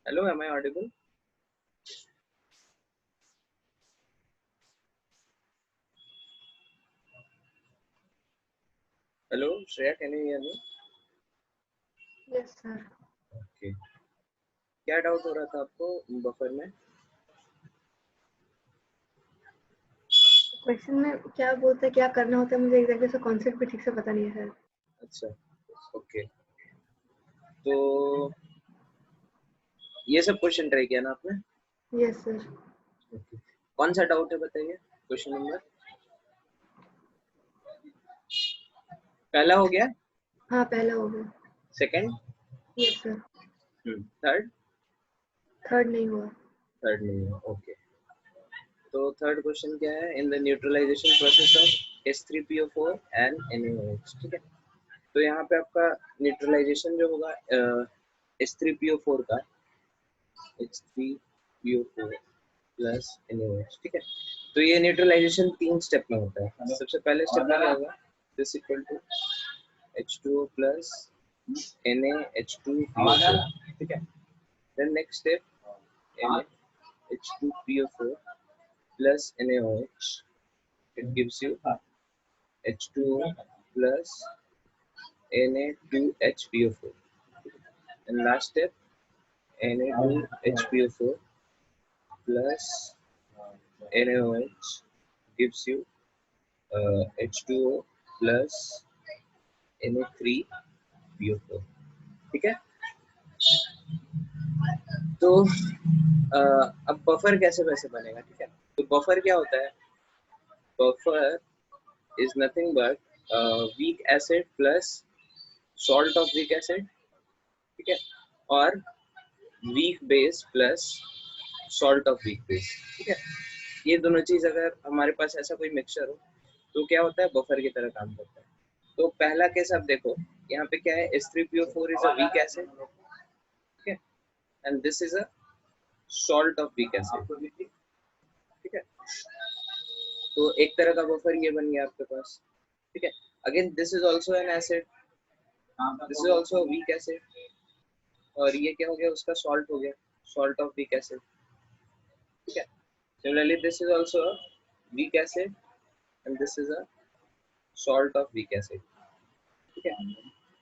Hello, am I audible? Hello, Shreya, can you hear me? Yes, sir. Okay. क्या doubt हो रहा था आपको बफर में? क्वेश्चन में क्या बोलता है, क्या करना होता है, मुझे एग्जैक्टली से कॉन्सेप्ट भी ठीक से पता नहीं है सर। अच्छा, ओके। तो ये सब क्वेश्चन ट्राई किया ना आपने? Yes sir. ओके। कौन सा डाउट है बताइए? क्वेश्चन नंबर पहला हो गया? हाँ, पहला हो गया। Second? Yes sir. Third? Third नहीं हुआ। थर्ड नहीं है, ओके। तो थर्ड क्वेश्चन क्या है? In the neutralization process of H3PO4 and NaOH, ठीक है। तो यहाँ पे आपका न्यूट्रलाइजेशन जो होगा H3PO4 का, H3PO4 प्लस NaOH, ठीक है। तो ये न्यूट्रलाइजेशन 3 स्टेप में होता है। सबसे पहले स्टेप में क्या होगा? This equal to H2O plus NaH2PO4, ठीक है। Then next step NaH2PO4 plus NaOH, it gives you H2O plus Na2HPO4, and last step Na2HPO4 plus NaOH gives you H2O plus Na3PO4, ठीक है। तो अब बफर कैसे वैसे बनेगा, ठीक है। तो बफर क्या होता है? Buffer is nothing but weak acid plus salt of weak acid, ठीक है, और weak base plus salt of weak base, ठीक है। ये दोनों चीज अगर हमारे पास ऐसा कोई मिक्सचर हो तो क्या होता है? बफर की तरह काम करता है। तो पहला केस आप देखो, यहाँ पे क्या है? H3PO4 is a weak acid, ठीक है, and this is a salt of weak acid, ठीक है। तो एक तरह का बफर ये बन गया आपके पास, ठीक है। Again this is also an acid, this is also weak acid, और ये क्या हो गया? उसका सॉल्ट हो गया, सॉल्ट ऑफ वीक एसिड, ठीक है। Similarly this is also weak acid and this is a salt of weak acid, ठीक है।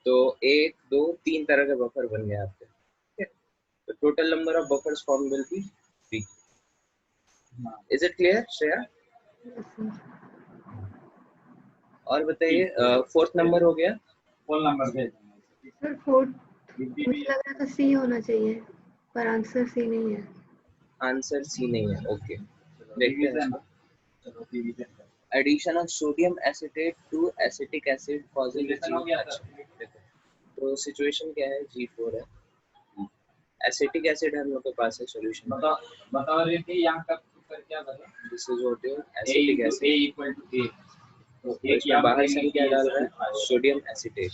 तो एक दो तीन तरह के बफर बन गए आपके, ठीक है। तो total number of buffers form will be 3। Is it clear Shreya? Yes sir. और बताइए, फोर्थ नंबर हो गया। फोन नंबर भेज सर फोर्थ मुझे लग रहा था सी होना चाहिए, पर आंसर सी नहीं है। आंसर सी नहीं है, ओके। देखते हैं इसको। Addition of sodium acetate to acetic acid causing G। तो सिचुएशन क्या है? G4 है, एसिटिक एसिड हम लोग के पास है सॉल्यूशन। बता रहे थे यहाँ का उत्तर क्या बना? This is what is acetic acid, A equal to A। तो इसमें बाहर से क्या डाल रहा है? Sodium acetate.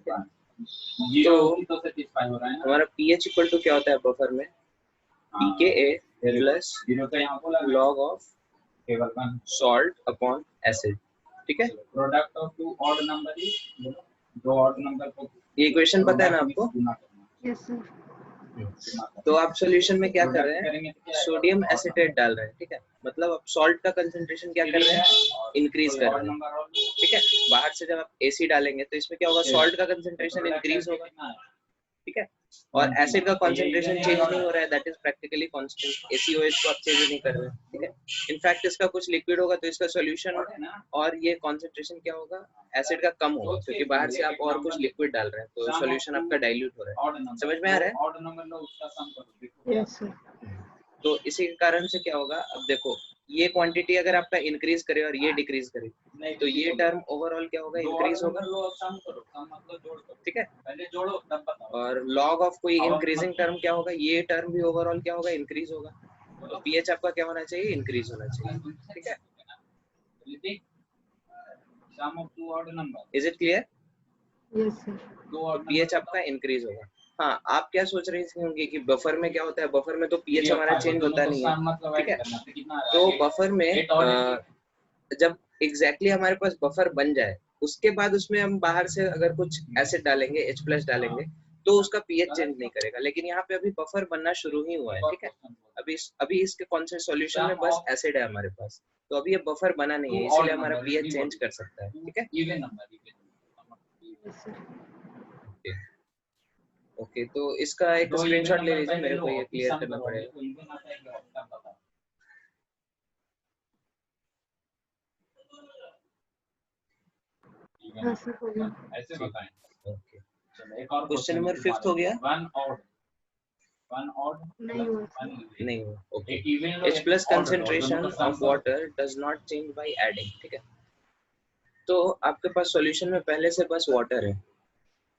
तो सेटिस्फाई हो रहा है ना? हमारा pH इक्वल टू क्या होता है बफर में? pKa plus log of salt upon acid, ठीक है। Product of two odd number is, दो ऑड नंबर को ये इक्वेशन पता है ना आपको? Yes sir. तो आप सॉल्यूशन में क्या कर रहे हैं? सोडियम एसिटेट डाल रहे हैं, ठीक है। मतलब आप सॉल्ट का कंसंट्रेशन क्या कर रहे हैं? इंक्रीज कर रहे हैं, ठीक है। बाहर से जब आप एसी डालेंगे तो इसमें क्या होगा? सॉल्ट का कंसंट्रेशन इंक्रीज होगा, ठीक है। और एसिड का कंसंट्रेशन चेंज नहीं हो रहा है, that is practically constant. ACOH को आप चेंज नहीं कर रहे हैं, ठीक है। इनफैक्ट इसका कुछ लिक्विड होगा तो इसका सॉल्यूशन और ये कंसंट्रेशन क्या होगा? एसिड का कम होगा, क्योंकि बाहर से आप और कुछ लिक्विड डाल रहे हैं तो सॉल्यूशन आपका डाइल्यूट हो रहा है। समझ में आ रहा है? ऑड नंबर लो उसका सम करो। Yes sir. तो इसी के कारण से क्या होगा? अब देखो, ये क्वांटिटी अगर आपका इंक्रीज करे और ये डिक्रीज करे तो ये टर्म ओवरऑल क्या होगा? इंक्रीज होगा, सम करो, सम मतलब जोड़ करो, ठीक है। पहले जोड़ो तब बताओ। और लॉग ऑफ कोई इंक्रीजिंग टर्म क्या होगा? ये टर्म भी ओवरऑल क्या होगा? इंक्रीज होगा। तो पीएच आपका क्या होना चाहिए? इंक्रीज होना चाहिए, ठीक है। Sum of two odd number. Is it clear? Yes sir. दो ऑड पीएच आपका इंक्रीज होगा। हाँ, आप क्या सोच रहे होंगे कि बफर में क्या होता है? बफर में तो पीएच हमारा चेंज होता नहीं है, ठीक है। तो बफर में जब एग्जैक्टली हमारे पास बफर बन जाए उसके बाद उसमें हम बाहर से अगर कुछ एसिड डालेंगे, H+ डालेंगे, तो उसका पीएच चेंज नहीं करेगा। लेकिन यहाँ पे अभी बफर बनना शुरू ही हुआ है, ठीक है। अभी इसके कौन से सॉल्यूशन में बस एसिड है हमारे पास, तो अभी ये बफर बना नहीं है, इसीलिए हमारा पीएच चेंज कर सकता है, ठीक है। ओके, तो इसका एक स्क्रीनशॉट ले लीजिए, मेरे को ये क्लियर करना पड़ेगा। हाँ सर हो गया। ऐसे बताएं। ओके, एक और क्वेश्चन नंबर 5 हो गया। वन ऑड नहीं हुआ सर। नहीं हुआ। Okay, even H plus concentration of water does not change by adding, ठीक है। तो आपके पास सॉल्यूशन में पहले से बस वाटर है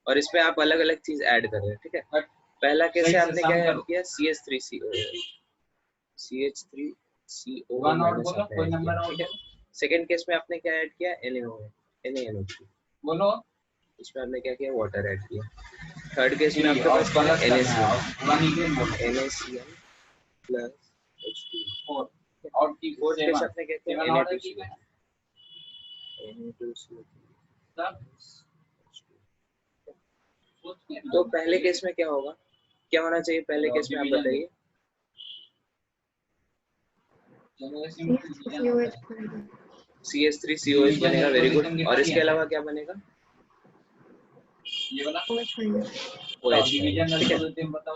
और इसमें आप अलग अलग चीज ऐड कर रहे हैं, ठीक है। पहला केस से आपने क्या ऐड किया, CH3CO, CH3CO माइनस आपने ऐड किया, ठीक है। सेकंड केस में आपने क्या ऐड किया, NaNO3 बोलो। इसमें आपने क्या किया, वाटर ऐड किया। थर्ड केस में आपके पास क्या है, NaCl प्लस H2O, और फोर्थ केस आपने क्या किया, Na2CO, तो पहले केस में क्या होगा, क्या होना चाहिए पहले केस में, आप बताइए। CH3COH बनेगा, वेरी गुड। और इसके अलावा क्या बनेगा, ये वाला OH, ठीक है।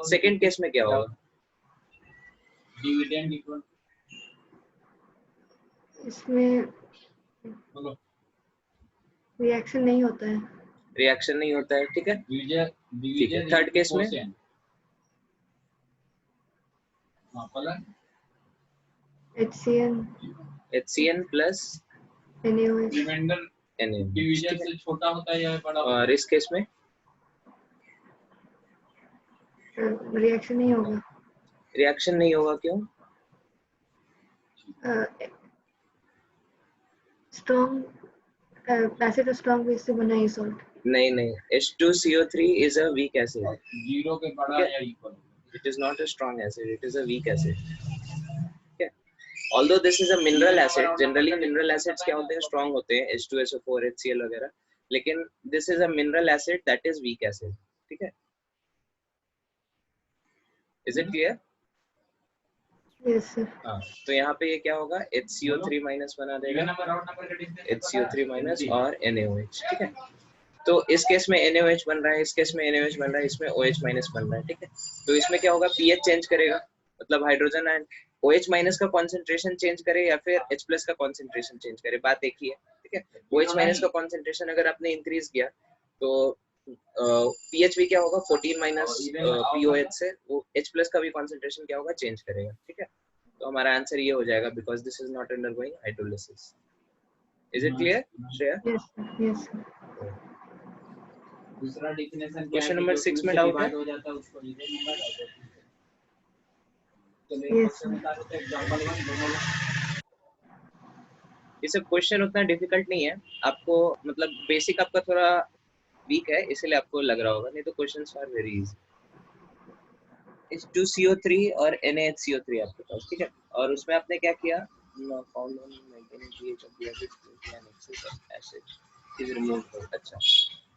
सेकंड केस में क्या होगा, डिविडेंड इक्वल, इसमें बोलो। रिएक्शन नहीं होता है। रिएक्शन नहीं होता है, ठीक है। ठीक है, थर्ड केस में HCN plus NaOH reminder division से छोटा होता है या बड़ा, और इस केस में रिएक्शन नहीं होगा। रिएक्शन नहीं होगा, क्यों, स्ट्रॉन्ग एसिड स्ट्रॉन्ग बेस से बना है सॉल्ट। नहीं, H2CO3 is a weak acid, zero के बड़ा या equal, it is not a strong acid, it is a weak acid, okay. Although this is a mineral acid, generally mineral acids क्या होते हैं, strong होते हैं, H2SO4 HCl वगैरह, लेकिन this is a mineral acid that is weak acid, ठीक है। Is it clear? Yes sir. हाँ, तो यहाँ पे ये क्या होगा, HCO3 माइनस बना देगा, HCO3 माइनस और NaOH, ठीक है। तो इस केस में NaOH बन रहा है, इस केस में NaOH बन रहा है, इसमें OH माइनस बन रहा है, ठीक है। तो इसमें क्या होगा, pH चेंज करेगा, मतलब हाइड्रोजन आयन OH माइनस का कॉन्सेंट्रेशन चेंज करे या फिर H प्लस का कॉन्सेंट्रेशन चेंज करे, बात एक ही है, ठीक है। OH माइनस का कॉन्सेंट्रेशन अगर आपने इंक्रीज किया तो pH भी क्या होगा, 14 माइनस POH से वो H प्लस का भी कॉन्सेंट्रेशन क्या होगा, चेंज करेगा, ठीक है। तो हमारा आंसर ये हो जाएगा, because this is not undergoing hydrolysis. Is it clear Shreya? Yes. दूसरा डेफिनेशन क्वेश्चन नंबर 6 में डाउट है? हो जाता है उसको इधर नंबर यस एग्जांपल 1 दोनों। ये सब क्वेश्चन उतना डिफिकल्ट नहीं है, आपको मतलब बेसिक आपका थोड़ा वीक है इसलिए आपको लग रहा होगा, नहीं तो questions are very easy. H2CO3 और NaHCO3 आपके पास, ठीक है। और उसमें आपने क्या किया, found on maintaining pH of the acid and excess of acid is removed, अच्छा।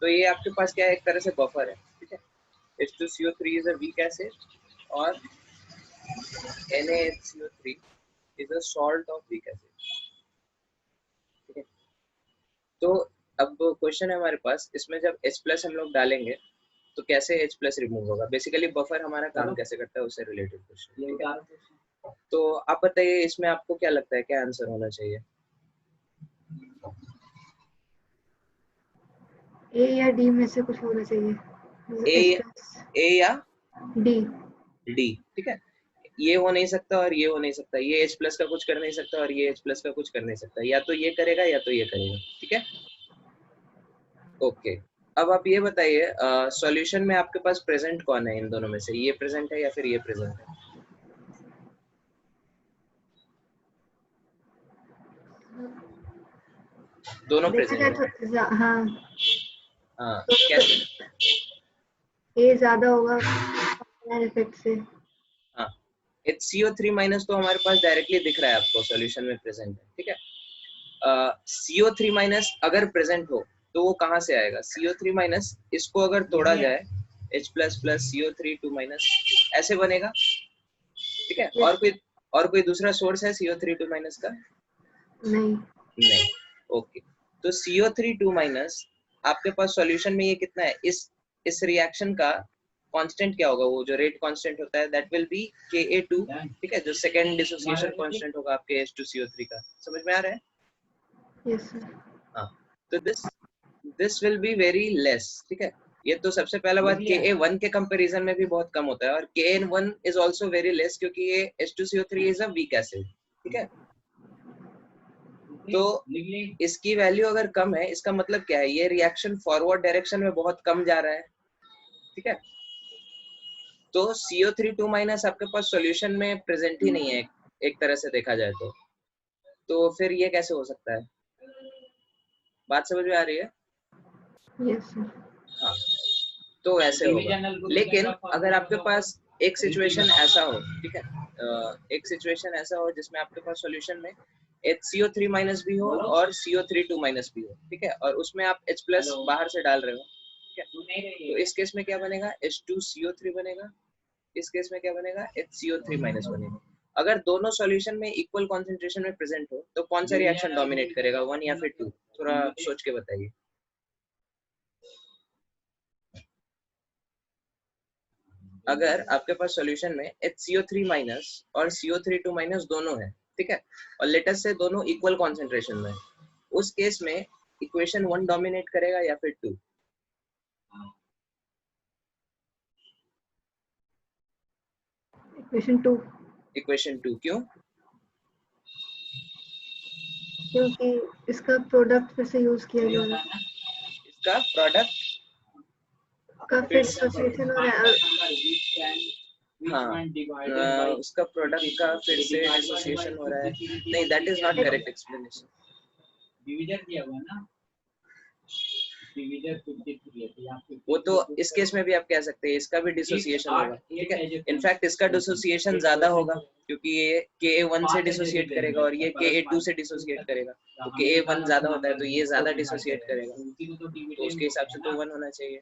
तो ये आपके पास क्या है, एक तरह से बफर है, ठीक है। H2CO3 is a weak acid और NaHCO3 is a salt of weak acid, ठीक है। तो अब क्वेश्चन है हमारे पास, इसमें जब H प्लस हम लोग डालेंगे तो कैसे H प्लस रिमूव होगा, बेसिकली बफर हमारा काम कैसे करता है उससे रिलेटेड क्वेश्चन, ठीक है। तो आप बताइए इसमें आपको क्या लगता है, क्या आंसर होना चाहिए, ए या डी में से कुछ होना चाहिए। ए या डी, ठीक है। ये हो नहीं सकता और ये हो नहीं सकता, ये H प्लस का कुछ कर नहीं सकता और ये H प्लस का कुछ कर नहीं सकता, या तो ये करेगा या तो ये करेगा, ठीक है। ओके, अब आप ये बताइए सॉल्यूशन में आपके पास प्रेजेंट कौन है इन दोनों में से, ये प्रेजेंट है या फिर ये प्रेजेंट है, दोनों प्रेजेंट है। हाँ कैसे, ए ज्यादा होगा इफेक्ट से। हाँ HCO3 माइनस तो हमारे पास डायरेक्टली दिख रहा है आपको, सॉल्यूशन में प्रेजेंट है, ठीक है। CO3 माइनस अगर प्रेजेंट हो तो वो कहाँ से आएगा, CO3 माइनस इसको अगर तोड़ा जाए H plus plus CO3 2 minus ऐसे बनेगा, ठीक है। Yes. और कोई दूसरा सोर्स है CO3 2 माइनस का? नहीं। नहीं, ओके। तो CO3 2 माइनस आपके पास सॉल्यूशन में ये कितना है, इस रिएक्शन का कांस्टेंट क्या होगा, वो जो रेट कांस्टेंट होता है दैट विल बी Ka2, ठीक है, जो सेकंड डिसोसिएशन कांस्टेंट होगा आपके H2CO3 का। समझ में आ रहा है? Yes sir. हाँ, तो this will be very less, ठीक है। ये तो सबसे पहला बात Ka1 के कंपैरिजन में भी बहुत कम होता है, और Kn1 is also very less क्योंकि ये H2CO3 is a weak acid, ठीक है। तो इसकी वैल्यू अगर कम है, इसका मतलब क्या है, ये रिएक्शन फॉरवर्ड डायरेक्शन में बहुत कम जा रहा है, ठीक है। तो CO3 2 माइनस आपके पास सॉल्यूशन में प्रेजेंट ही नहीं है, एक तरह से देखा जाए तो फिर ये कैसे हो सकता है? बात समझ में आ रही है? Yes sir. हाँ, तो वैसे होगा। लेकिन अगर आपके पास एक सिचुएशन ऐसा हो, ठीक है, एक सिचुएशन ऐसा हो जिसमें आपके पास सॉल्यूशन में HCO3 माइनस भी हो और CO3 2 माइनस भी हो, ठीक है, और उसमें आप H प्लस बाहर से डाल रहे हो, ठीक है, तो इस केस में क्या बनेगा, H2CO3 बनेगा। इस केस में क्या बनेगा, HCO3 माइनस बनेगा। अगर दोनों सॉल्यूशन में इक्वल कॉन्सेंट्रेशन में प्रेजेंट हो तो कौन सा रिएक्शन डोमिनेट करेगा, 1 या फिर 2? थोड़ा सोच के बताइए। अगर आपके पास सॉल्यूशन में HCO3 माइनस और CO3 2 माइनस दोनों है, ठीक है, और लेटेस्ट से दोनों इक्वल कॉन्सेंट्रेशन में, उस केस में इक्वेशन 1 डोमिनेट करेगा या फिर 2? Equation 2. इक्वेशन 2, क्यों? क्योंकि इसका प्रोडक्ट फिर से यूज किया जा रहा है। इसका प्रोडक्ट का फिर डिसोसिएशन हो रहा है। हाँ, उसका प्रोडक्ट का फिर से डिसोसिएशन हो रहा है। नहीं, that is not correct explanation. Division दिया हुआ है ना, डिवीजन 53 है, तो यहाँ पे वो तो इस केस में भी आप कह सकते हैं इसका भी डिसोसिएशन होगा, ठीक है। इनफैक्ट इसका डिसोसिएशन ज्यादा होगा क्योंकि ये Ka1 से डिसोसिएट करेगा और ये Ka2 से डिसोसिएट करेगा, तो Ka1 ज्यादा होता है तो ये ज्यादा डिसोसिएट करेगा, तो उसके हिसाब से तो 1 होना चाहिए।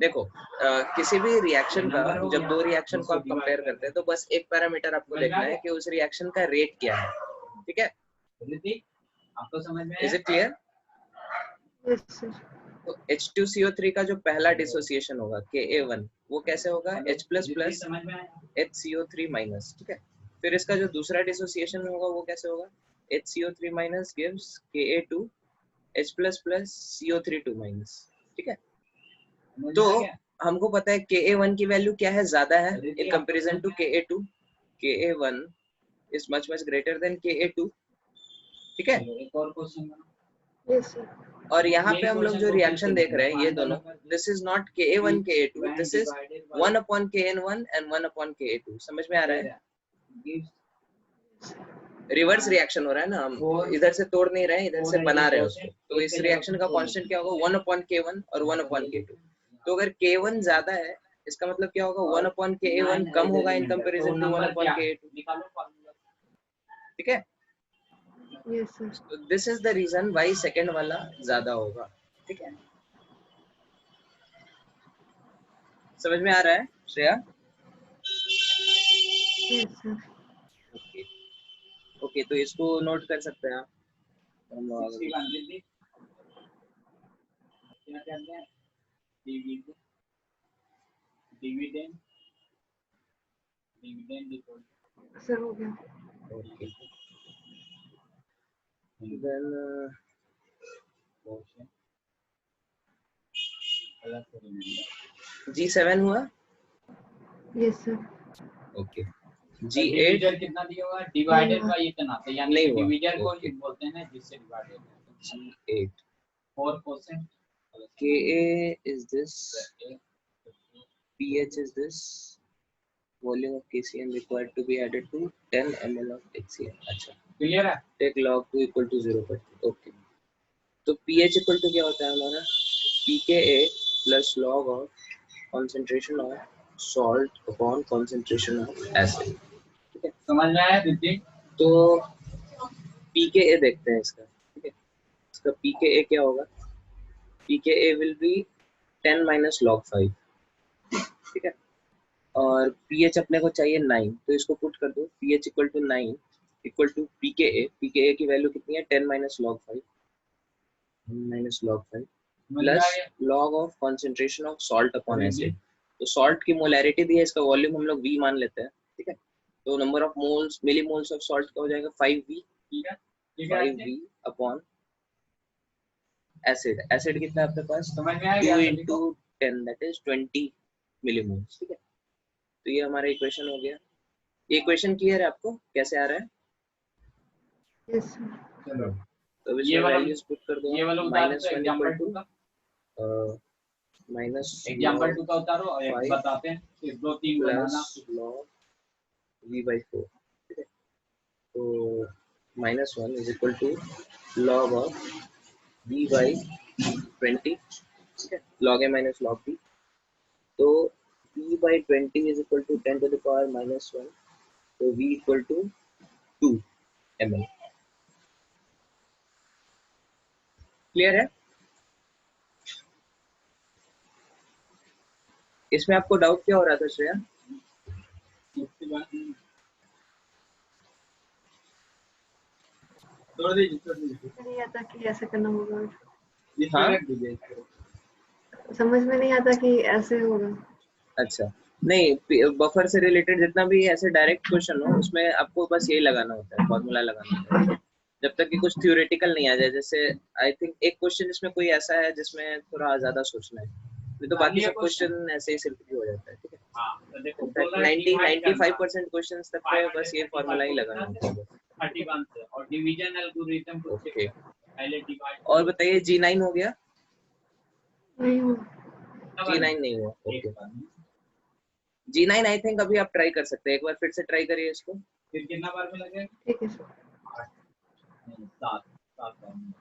देखो, किसी भी रिएक्शन का, जब दो रिएक्शन को आप कंपेयर करते हैं तो बस एक पैरामीटर आपको देखना है कि उस रिएक्शन का रेट क्या है, ठीक है। आपको समझ में is it clear? Yes sir. तो H2CO3 का जो पहला डिसोसिएशन होगा Ka1, वो कैसे होगा, H plus plus HCO3 minus, ठीक है। फिर इसका जो दूसरा डिसोसिएशन होगा वो कैसे होगा, HCO3 minus gives Ka2 H plus plus CO3 2 minus, ठीक है। तो हमको पता है Ka1 की वैल्यू क्या है, ज्यादा है in comparison to Ka2। Ka1 is much greater than Ka2, ठीक है। एक और क्वेश्चन। Yes sir. और यहाँ पे हम लोग जो रिएक्शन देख रहे हैं ये दोनों, this is not Ka1 Ka2, this is 1 upon Kn1 and 1 upon Ka2। समझ में आ रहा है? रिवर्स रिएक्शन हो रहा है ना, हम इधर से तोड़ नहीं रहे हैं, इधर से बना रहे हैं उसको। तो इस रिएक्शन का कांस्टेंट क्या होगा, 1 upon K1 और 1 upon K2। तो अगर K1 ज्यादा है, इसका मतलब क्या होगा, 1 upon Ka1 कम होगा इन कंपैरिजन टू 1 upon Ka2, ठीक है। Yes sir. तो this is the reason why second वाला ज्यादा होगा, ठीक है। समझ में आ रहा है Shreya? Yes sir. Okay okay, तो इसको नोट कर सकते हैं आप। सर हो गया। ओके, देन G7 हुआ। Yes sir. Okay, G8 G8 कितना दिया हुआ है, डिवाइडेड बाय इतना, तो यानी नहीं हुआ। डिवीजन को Okay. बोलते हैं जिससे डिवाइडेड है। G8 4%, Ka is this, pH is this, volume of KCl required to be added to 10 ml of HCl। अच्छा, क्लियर है? टेक log 2 equal to 0 पर। ओके, तो pH इक्वल टू क्या होता है हमारा, pKa plus log of concentration of salt upon concentration of acid, ठीक है। समझ में आया दीदी? तो pKa देखते हैं इसका, ठीक है। इसका pKa क्या होगा? pKa will be 10 minus log 5, ठीक है। और pH अपने को चाहिए 9, तो इसको पुट कर दो, pH equal to 9 equal to pKa की वैल्यू कितनी है? 10 minus log 5 plus log of concentration of salt upon acid. तो सॉल्ट की मोलैरिटी दी है, इसका वॉल्यूम हम लोग V मान लेते हैं, ठीक है। तो number of moles, millimoles of salt का हो जाएगा 5V, 5V upon acid. Acid कितना है आपके पास? 2 into 10 दैट इज 20 मिलीमोल्स, ठीक है। तो ये हमारा इक्वेशन हो गया। ये इक्वेशन क्लियर है आपको कैसे आ रहा है? Yes sir. चलो तो ये वाला वैल्यूज पुट कर दो, ये वाला उतारो तो एग्जांपल 2 का माइनस एग्जांपल 2 का उतारो और एक बताते हैं, फिर 2 3 बनाना log v/4, ठीक है। तो -1 is equal to log of v/20, ठीक है, log a minus log b। तो v/20 is equal to 10 to the power -1, तो v equal to 2 ml। Clear है? इसमें आपको डाउट क्या हो रहा था श्रेया? नहीं आता कि ऐसे करना होगा, हाँ? समझ में नहीं आता कि ऐसे होगा। अच्छा, नहीं, बफर से रिलेटेड जितना भी ऐसे डायरेक्ट क्वेश्चन हो उसमें आपको बस यही लगाना होता है, फॉर्मूला लगाना होता है, जब तक कि कुछ थ्योरेटिकल नहीं आ जाए। जैसे आई थिंक एक क्वेश्चन इसमें कोई ऐसा है जिसमें थोड़ा ज्यादा सोचना है, नहीं तो बाकी सब क्वेश्चन ऐसे ही सिंपल हो जाता है, ठीक है। हाँ, तो देखो 95% क्वेश्चन तक पे बस ये फॉर्मूला ही लगाना होता है। 31 से और डिवीजन एल्गोरिथम को चेक ओके, पहले डिवाइड और बताइए G9 हो गया? नहीं हो, G9 नहीं हुआ, ओके। G9 आई थिंक अभी आप ट्राई कर सकते हैं, एक बार फिर से ट्राई करिए इसको। फिर कितना बार में लगेगा? ठीक है सर। 7 बार में।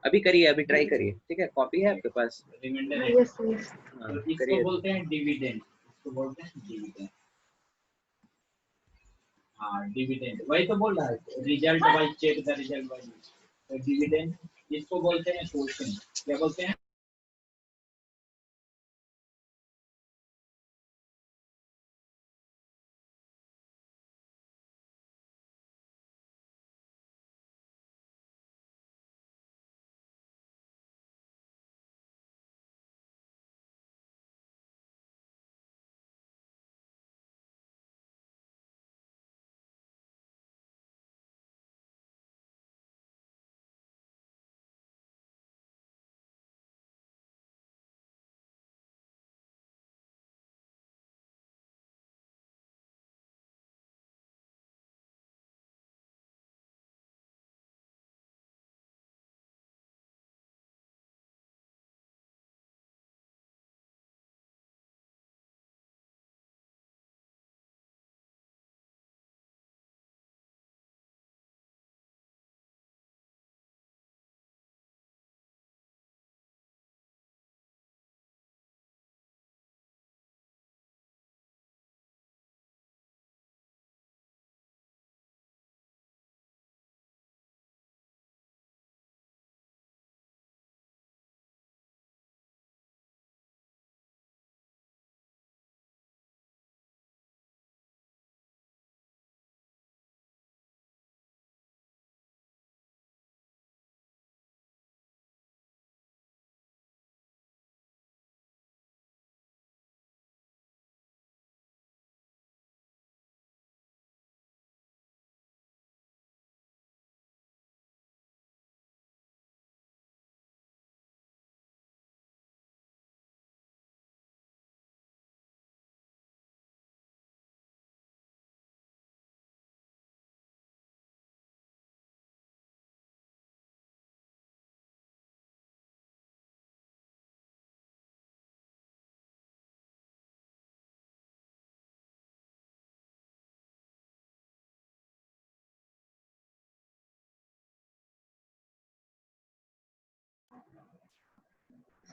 अभी करिए, अभी ट्राई करिए, ठीक है। कॉपी है आपके पास? रिमाइंडर है। Yes yes. हाँ, तो इसको करिए। बोलते हैं डिविडेंड, इसको बोलते हैं डिविडेंड। हाँ, डिविडेंड वही तो बोल रहा है, result wise check the result wise. तो डिविडेंड इसको बोलते हैं क्वेश्चन, क्या बोलते हैं?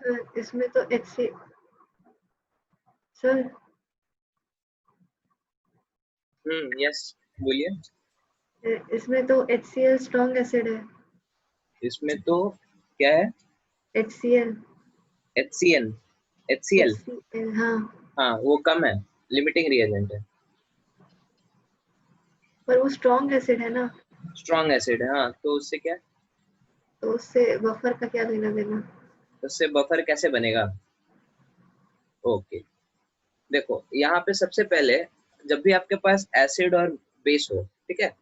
सर इसमें तो HC सर यस, बोलिए। इसमें तो HCl स्ट्रॉन्ग एसिड है। इसमें तो क्या है? HCl HCN, HCl, HCl हाँ, हाँ वो कम है, लिमिटिंग रिएजेंट है। पर वो स्ट्रॉन्ग एसिड है ना, स्ट्रॉन्ग एसिड है, हाँ, तो उससे क्या? तो उससे बफर का क्या लेना देना। उससे बफर कैसे बनेगा? ओके, देखो यहाँ पे सबसे पहले जब भी आपके पास एसिड और बेस हो, ठीक है,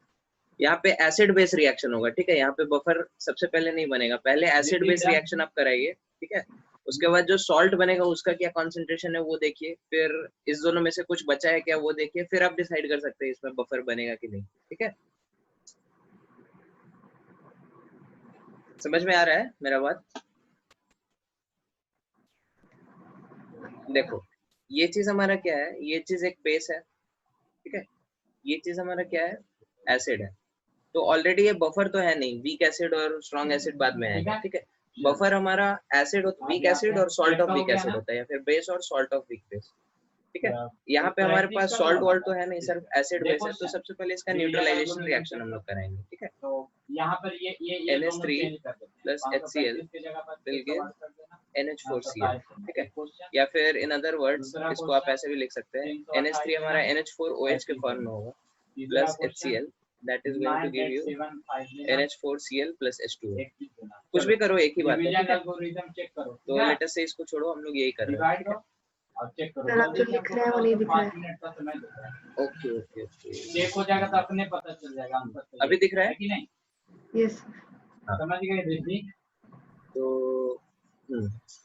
यहाँ पे एसिड बेस रिएक्शन होगा, ठीक है, यहाँ पे बफर सबसे पहले नहीं बनेगा, पहले एसिड बेस रिएक्शन आप कराइए, ठीक है, उसके बाद जो सॉल्ट बनेगा उसका क्या कॉन्सेंट्रेशन है वो देखिए, फिर इस दोनों में से कुछ बचा है क्या वो देखिए, फिर आप डिसाइड कर सकते हैं इसमें बफर बनेगा कि नहीं, ठीक है। समझ में आ रहा है मेरा बात? देखो ये चीज हमारा क्या है, ये चीज एक बेस है, ठीक है, ये चीज हमारा क्या है, एसिड है, तो ऑलरेडी ये बफर तो है नहीं, वीक एसिड और स्ट्रॉन्ग एसिड बाद में आएगा, ठीक है, बफर हमारा एसिड, वीक एसिड और सॉल्ट ऑफ वीक एसिड होता है, या फिर बेस और सॉल्ट ऑफ वीक बेस, ठीक है। यहाँ पे हमारे पास सॉल्ट वॉल्ट तो है नहीं, सिर्फ एसिड बेस है, तो सबसे पहले इसका न्यूट्रलाइजेशन रिएक्शन हम लोग कराएंगे, ठीक है। तो यहाँ पर ये दोनों NH3 चेंज कर देते हैं, प्लस HCl 535 की जगह पर विल 600 गिव वाट कर देना। NH4Cl, ठीक है, क्वेश्चन, या फिर इन अदर वर्ड्स दूसरा इसको आप ऐसे भी लिख सकते हैं, 328 NH3 हमारा देना, NH4OH के फॉर्म में होगा तीसरा plus question HCl, that is going to give you 9875 देना, NH4Cl प्लस H2O। एक चीज देना। कुछ चलो भी करो एक ही बात है, डिवीजन ठीक है, एल्गोरिथम चेक करो, तो लेटेस्ट से इसको छोड़ो, हम लोग यही कर रहे हैं, डिवाइड ठीक करो और चेक करो, सर आप जल्दी जो से लिख हमको रहे हैं वो बताओ, नहीं तो दिख रहा 5 है। मिनट का समय देता है। है। ओके ओके ओके, चेक हो जाएगा तो अपने पता चल जाएगा आंसर सही अभी दिख रहा है? कि नहीं। यस हाँ, समझ गए रिद्धि? तो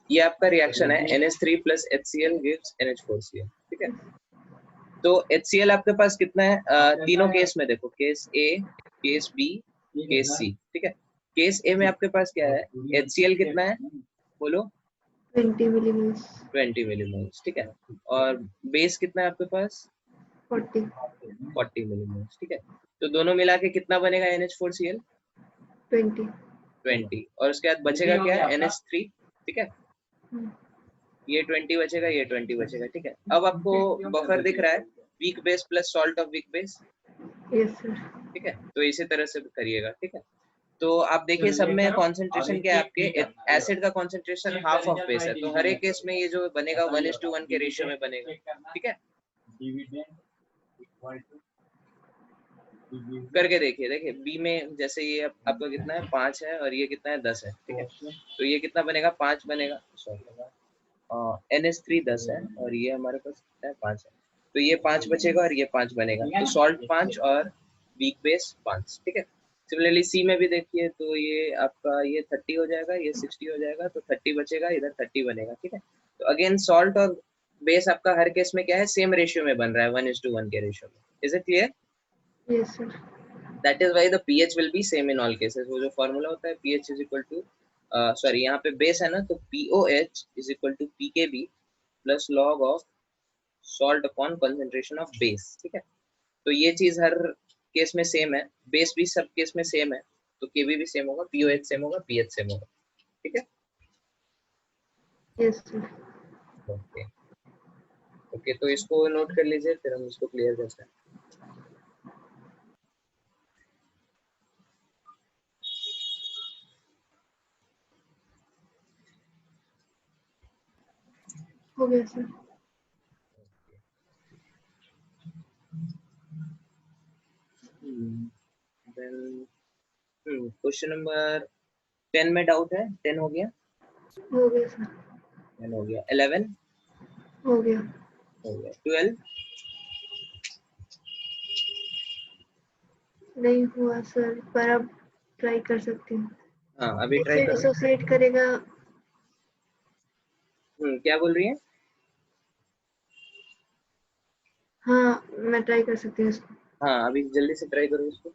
ये आपका रिएक्शन है, NH3 plus HCl gives NH4Cl, ठीक है। तो HCl आपके पास कितना है? तीनों केस में देखो, केस ए, केस बी, केस सी, ठीक है। केस ए में आपके पास क्या है, HCl कितना है बोलो? 20 मिलीमोल्स 20 मिलीमोल्स, ठीक है, और बेस कितना है आपके पास? 40 40 मिलीमोल्स, ठीक है। तो दोनों मिला के कितना बनेगा NH4Cl? 20 20, और उसके बाद बचेगा क्या? NH3, ठीक है, ये 20 बचेगा, ये 20 बचेगा, ठीक है। अब आपको बफर दिख रहा है, weak base plus salt of weak base, yes sir. ठीक है, तो इसी तरह से करिएगा, ठीक है। तो आप देखिए सब में कॉन्सेंट्रेशन क्या है आपके, एसिड का कॉन्सेंट्रेशन हाफ ऑफ बेस है, तो हर एक केस में ये जो बनेगा 1:1 के रेशियो में बनेगा, ठीक है। डिविडेंड इक्वल टू करके देखिए, देखिए बी में जैसे ये आपका कितना है, 5 है, और ये कितना है, 10 है, ठीक है, तो ये कितना बनेगा, 5 बनेगा, सॉरी NH3 10 है, और ये हमारे पास कितना है, 5 है, तो ये 5 बचेगा और ये 5 बनेगा, तो सॉल्ट 5 और वीक बेस 5, ठीक है। सिमिलरली सी में भी देखिए, तो ये आपका ये 30 हो जाएगा, ये 60 हो जाएगा, तो 30 बचेगा, इधर 30 बनेगा, ठीक है। तो अगेन सॉल्ट और बेस आपका हर केस में क्या है, सेम रेशियो में बन रहा है, 1:1 के रेशियो में। Is it clear? Yes sir. That is why the pH will be same in all cases। वो जो फॉर्मूला होता है pH is equal to, sorry यहाँ पे बेस है ना, तो POH is equal to PKB plus log of salt upon concentration of base, ठीक है। तो ये चीज हर केस में सेम है, बेस भी सब केस में सेम है, तो KB भी सेम होगा, POH सेम होगा, pH सेम होगा, ठीक है। Yes sir. ओके ओके, तो इसको नोट कर लीजिए, फिर हम इसको क्लियर करते हैं। हो गया सर। देन क्वेश्चन नंबर 10 में डाउट है? 10 हो गया? हो गया सर। 10 हो गया। 11 हो गया। हो गया। 12 नहीं हुआ सर, पर अब ट्राई कर सकती हूँ। हाँ अभी ट्राई इससे करो। डिसोसिएट करेगा। क्या बोल रही है? हाँ मैं ट्राई कर सकती हूँ इसको। हाँ अभी जल्दी से ट्राई करो इसको।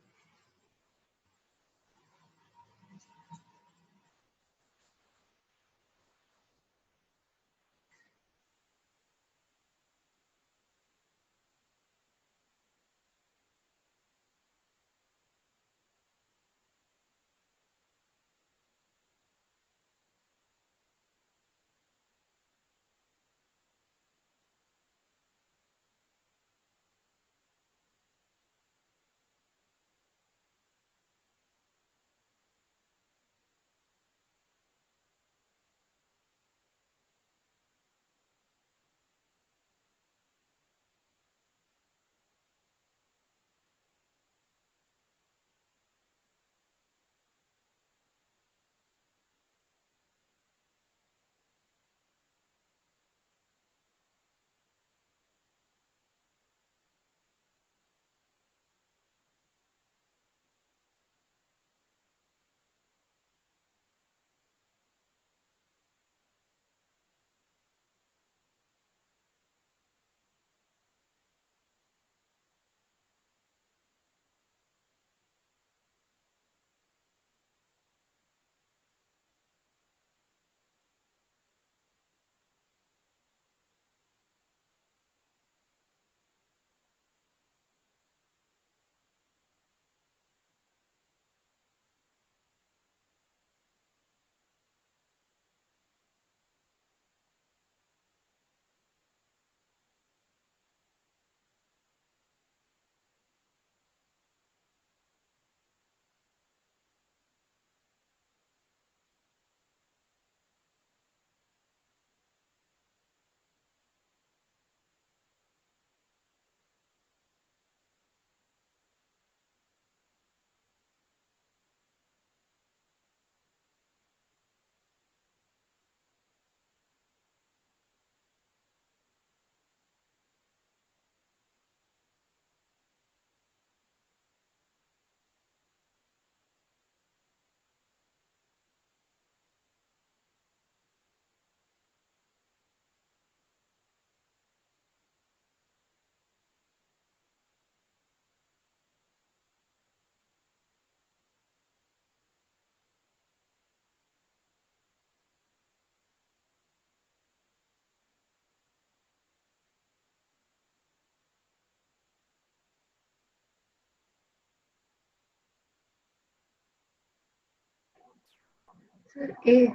Sir A.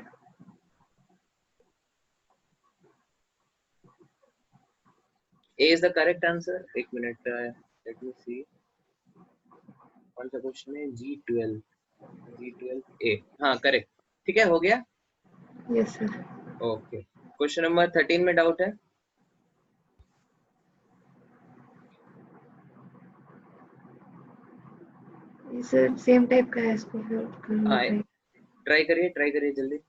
A is the correct answer. एक मिनट, let me see. कौन सा क्वेश्चन है? G12 A, हाँ करेक्ट। ठीक है, हो गया। Yes sir. Okay, question number 13 में डाउट है? सर सेम टाइप का है, इसको फिर करूँगा हाँ, ट्राई। ट्राई करिए जल्दी।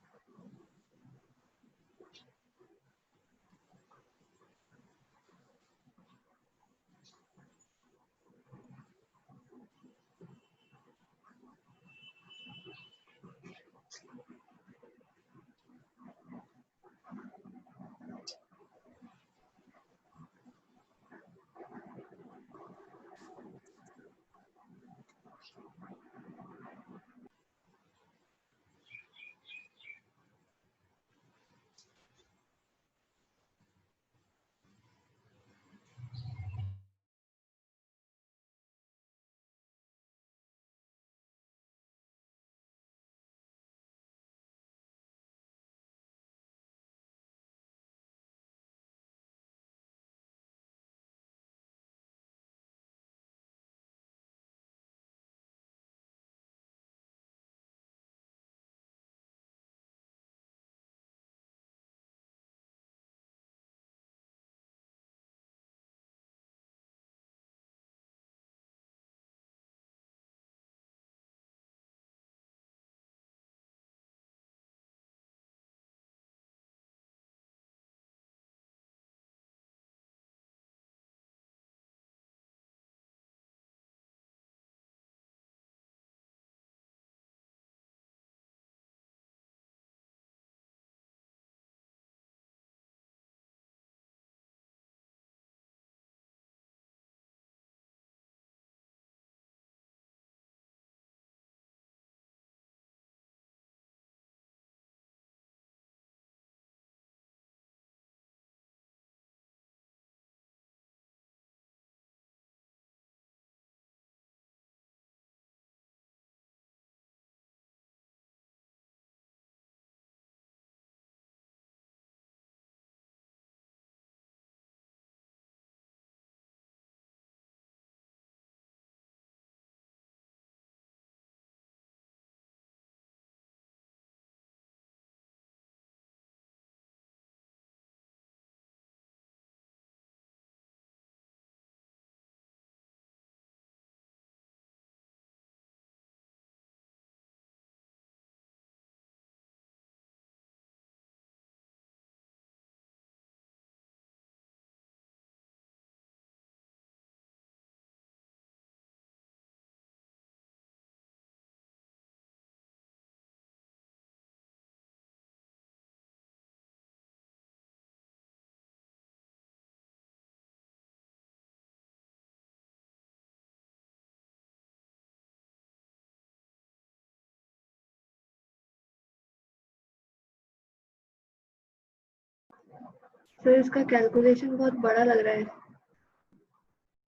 सर इसका कैलकुलेशन बहुत बड़ा लग रहा है।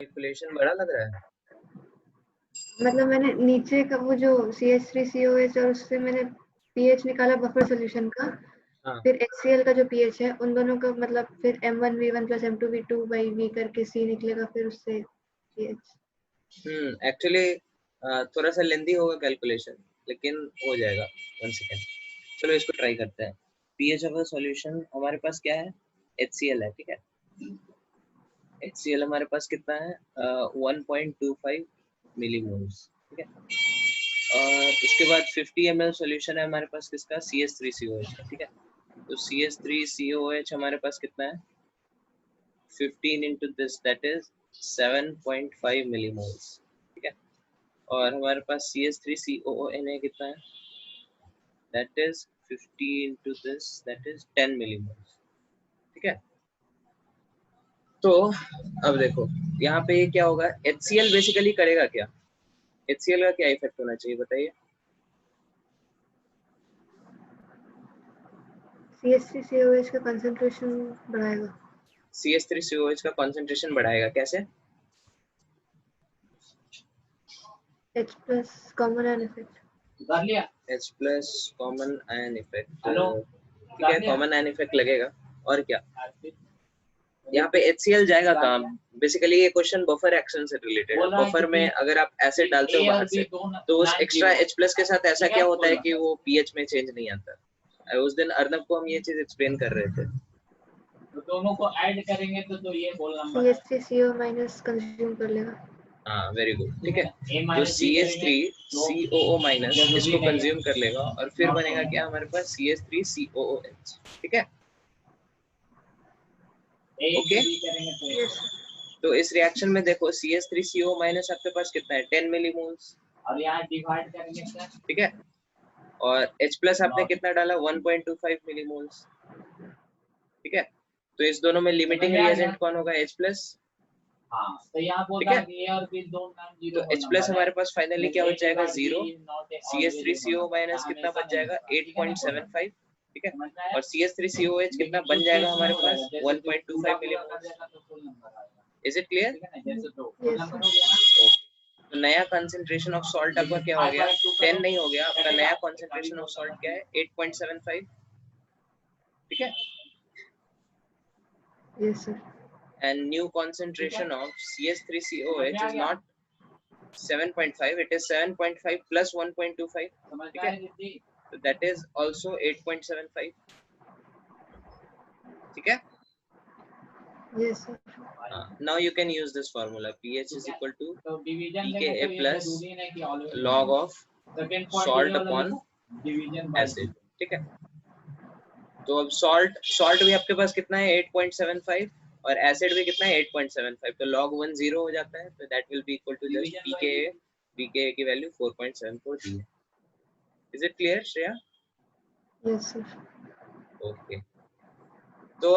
कैलकुलेशन बड़ा लग रहा है? मतलब मैंने नीचे का वो जो CH3COH और उससे मैंने pH निकाला बफर सॉल्यूशन का, हाँ। फिर HCl का जो pH है उन दोनों का मतलब फिर M1V1 plus M2V2 by V करके C निकलेगा, फिर उससे pH। एक्चुअली थोड़ा सा लेंदी होगा कैलकुलेशन, लेकिन हो जाएगा। 1 सेकेंड, चलो इसको ट्राई करते हैं। pH ऑफ द सॉल्यूशन हमारे पास क्या है? HCl है, ठीक है। HCl हमारे पास कितना है? 1.25 मिलीमोल्स, ठीक है। और उसके बाद 50 ml सॉल्यूशन है हमारे पास किसका? CH3COH का, ठीक है। तो CH3COH हमारे पास कितना है? 15 into this, that is 7.5 millimoles, ठीक है। और हमारे पास CH3COONA कितना है? That is 50 into this, that is 10 millimoles, ठीक है। तो अब देखो यहाँ पे क्या होगा? HCl बेसिकली करेगा क्या? HCl का क्या इफेक्ट होना चाहिए बताइए? CH3COH का कंसंट्रेशन बढ़ाएगा। CH3COH का कंसंट्रेशन बढ़ाएगा, कैसे? H+ common ion effect. कर लिया? H plus common ion effect, hello ठीक है, कॉमन आयन इफेक्ट लगेगा। और क्या यहाँ पे HCl जाएगा कहाँ? बेसिकली ये क्वेश्चन बफर एक्शन से रिलेटेड है। बफर में अगर आप एसिड डालते हो बाहर से तो उस एक्स्ट्रा H प्लस के साथ ऐसा क्या होता है कि वो pH में चेंज नहीं आता। उस दिन अर्नब को हम ये चीज एक्सप्लेन कर रहे थे। तो दोनों को ऐड करेंगे तो ये बोल नंबर CH3CO माइनस कंज्यूम कर लेगा। हाँ वेरी गुड, ठीक है। तो CH3COO माइनस इसको कंज्यूम कर लेगा और फिर बनेगा क्या हमारे पास CH3COOH, ठीक है। ओके यस तो इस रिएक्शन में देखो CH3CO माइनस आपके पास कितना है 10 मिलीमोल्स, और यहाँ डिवाइड करेंगे सर, ठीक है। और H प्लस आपने कितना डाला 1.25 मिलीमोल्स, ठीक है। तो इस दोनों में लिमिटिंग रिएजेंट कौन होगा H प्लस, हाँ तो यहाँ बोल ठीक रहा है। है A और B दो नाम जीरो तो H प्लस हमारे पास फाइनली क्या बच जाएगा 0, CH3CO माइनस कितना बच जाएगा 8.75, ठीक है। और CH3COH कितना बन जाएगा हमारे पास 1.25 मिलीमोल्स। Is it clear? तो नया कंसंट्रेशन ऑफ सॉल्ट आपका क्या हो गया 10 नहीं हो गया, आपका नया कंसंट्रेशन ऑफ सॉल्ट क्या है 8.75, ठीक है। Yes sir And new concentration of CH3COH is not 7.5, it is 7.5 plus 1.25, ठीक है। So that is also 8.75, ठीक है। Yes sir Now you can use this formula pH is equal to तो division pKa plus plus log of salt upon division acid, ठीक है। तो अब salt भी आपके पास कितना है 8.75 और एसिड भी कितना है 8.75, तो log 1 0 हो जाता है, तो that will be equal to just pKa की वैल्यू 4.74 दी है। Is it clear Shreya? Yes sir okay तो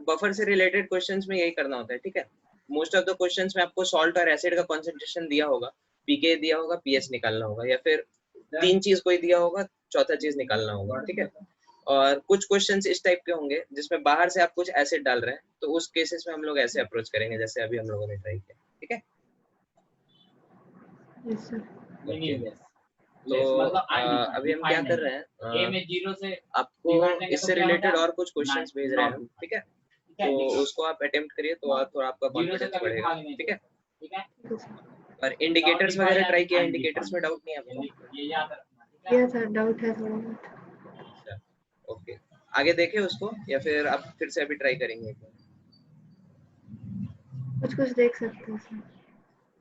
बफर से रिलेटेड क्वेश्चंस में यही करना होता है, ठीक है। मोस्ट ऑफ द क्वेश्चंस में आपको सॉल्ट और एसिड का कंसंट्रेशन दिया होगा, पीके दिया होगा, पीएच निकालना होगा, या फिर तीन चीज कोई दिया होगा, चौथा चीज निकालना होगा, ठीक है। और कुछ क्वेश्चंस इस टाइप के होंगे जिसमें बाहर से आप कुछ एसिड डाल रहे हैं, तो उस केसेस में हम लोग ऐसे अप्रोच करेंगे जैसे अभी हम लोगों ने ट्राई किया, ठीक है। यस सर तो अभी हम क्या कर रहे हैं, आपको इससे रिलेटेड और कुछ क्वेश्चंस भेज रहे हैं हम, ठीक है। तो उसको आप अटेम्प्ट करिए तो और थोड़ा आपका कॉन्फिडेंस बढ़ेगा, ठीक है। और इंडिकेटर्स वगैरह ट्राई किया, इंडिकेटर्स में डाउट नहीं है आपको? यस सर डाउट है थोड़ा बहुत। अच्छा ओके, आगे देखें उसको या फिर आप फिर से अभी ट्राई करेंगे? कुछ कुछ देख सकते हैं सर।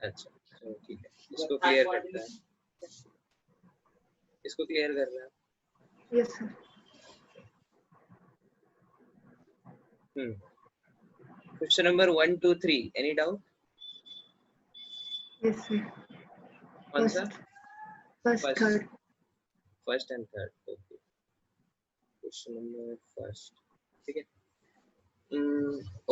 अच्छा चलो ठीक है, इसको क्लियर करते हैं, इसको क्लियर कर रहे हैं। Yes sir question number 1 2 3 any doubt? Yes sir कौन सा? First third first and third, okay. Question number first, ठीक है।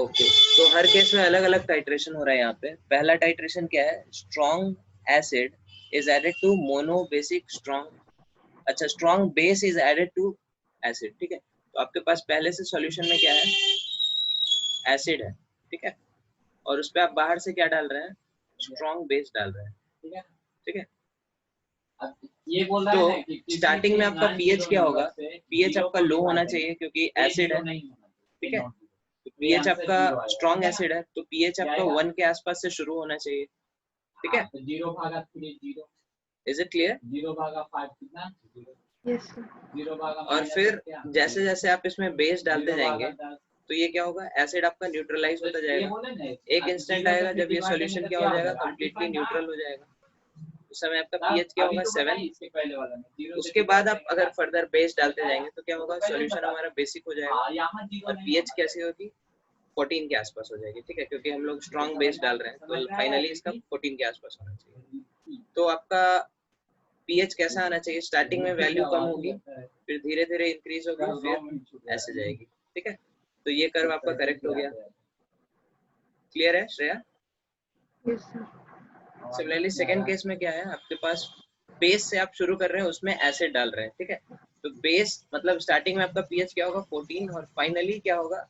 ओके तो हर केस में अलग अलग टाइट्रेशन हो रहा है यहाँ पे। पहला टाइट्रेशन क्या है, strong acid is added to mono basic strong, अच्छा strong base is added to acid, ठीक है। तो आपके पास पहले से सॉल्यूशन में क्या है, एसिड है, ठीक है। और उस पे आप बाहर से क्या डाल रहे हैं, स्ट्रॉन्ग बेस डाल रहे हैं, ठीक है। ये बोल रहा है तो स्टार्टिंग में आपका पीएच क्या होगा, पीएच आपका लो होना चाहिए क्योंकि एसिड है, ठीक है। तो पीएच आपका स्ट्रॉन्ग एसिड है तो पीएच आपका 1 के आसपास से शुरू होना चाहिए, ठीक है। 0/3 0 इज इट क्लियर? 0/5 कितना? यस सर और फिर जैसे जैसे आप इसमें बेस डालते जाएंगे तो ये क्या होगा, एसिड आपका न्यूट्रलाइज होता जाएगा। एक इंस्टेंट आएगा जब ये सॉल्यूशन क्या हो जाएगा, कंप्लीटली न्यूट्रल हो जाएगा। उस समय आपका पीएच क्या होगा 7। उसके बाद आप अगर फर्दर बेस डालते जाएंगे तो क्या होगा, सॉल्यूशन हमारा बेसिक हो जाएगा और पीएच कैसी होगी, 14 के आसपास हो जाएगी, ठीक है। क्योंकि हम लोग स्ट्रॉन्ग बेस डाल रहे हैं तो फाइनली इसका 14 के आसपास होना चाहिए। तो आपका पीएच कैसा आना चाहिए, स्टार्टिंग में वैल्यू कम होगी, फिर धीरे धीरे इंक्रीज होगी, फिर ऐसे जाएगी, ठीक है। तो ये कर्व आपका करेक्ट हो गया, क्लियर है Shreya? Yes sir similarly second case में क्या है, आपके पास बेस से आप शुरू कर रहे हैं, उसमें एसिड डाल रहे हैं, ठीक है। तो बेस मतलब स्टार्टिंग में आपका पीएच क्या होगा 14 और फाइनली क्या होगा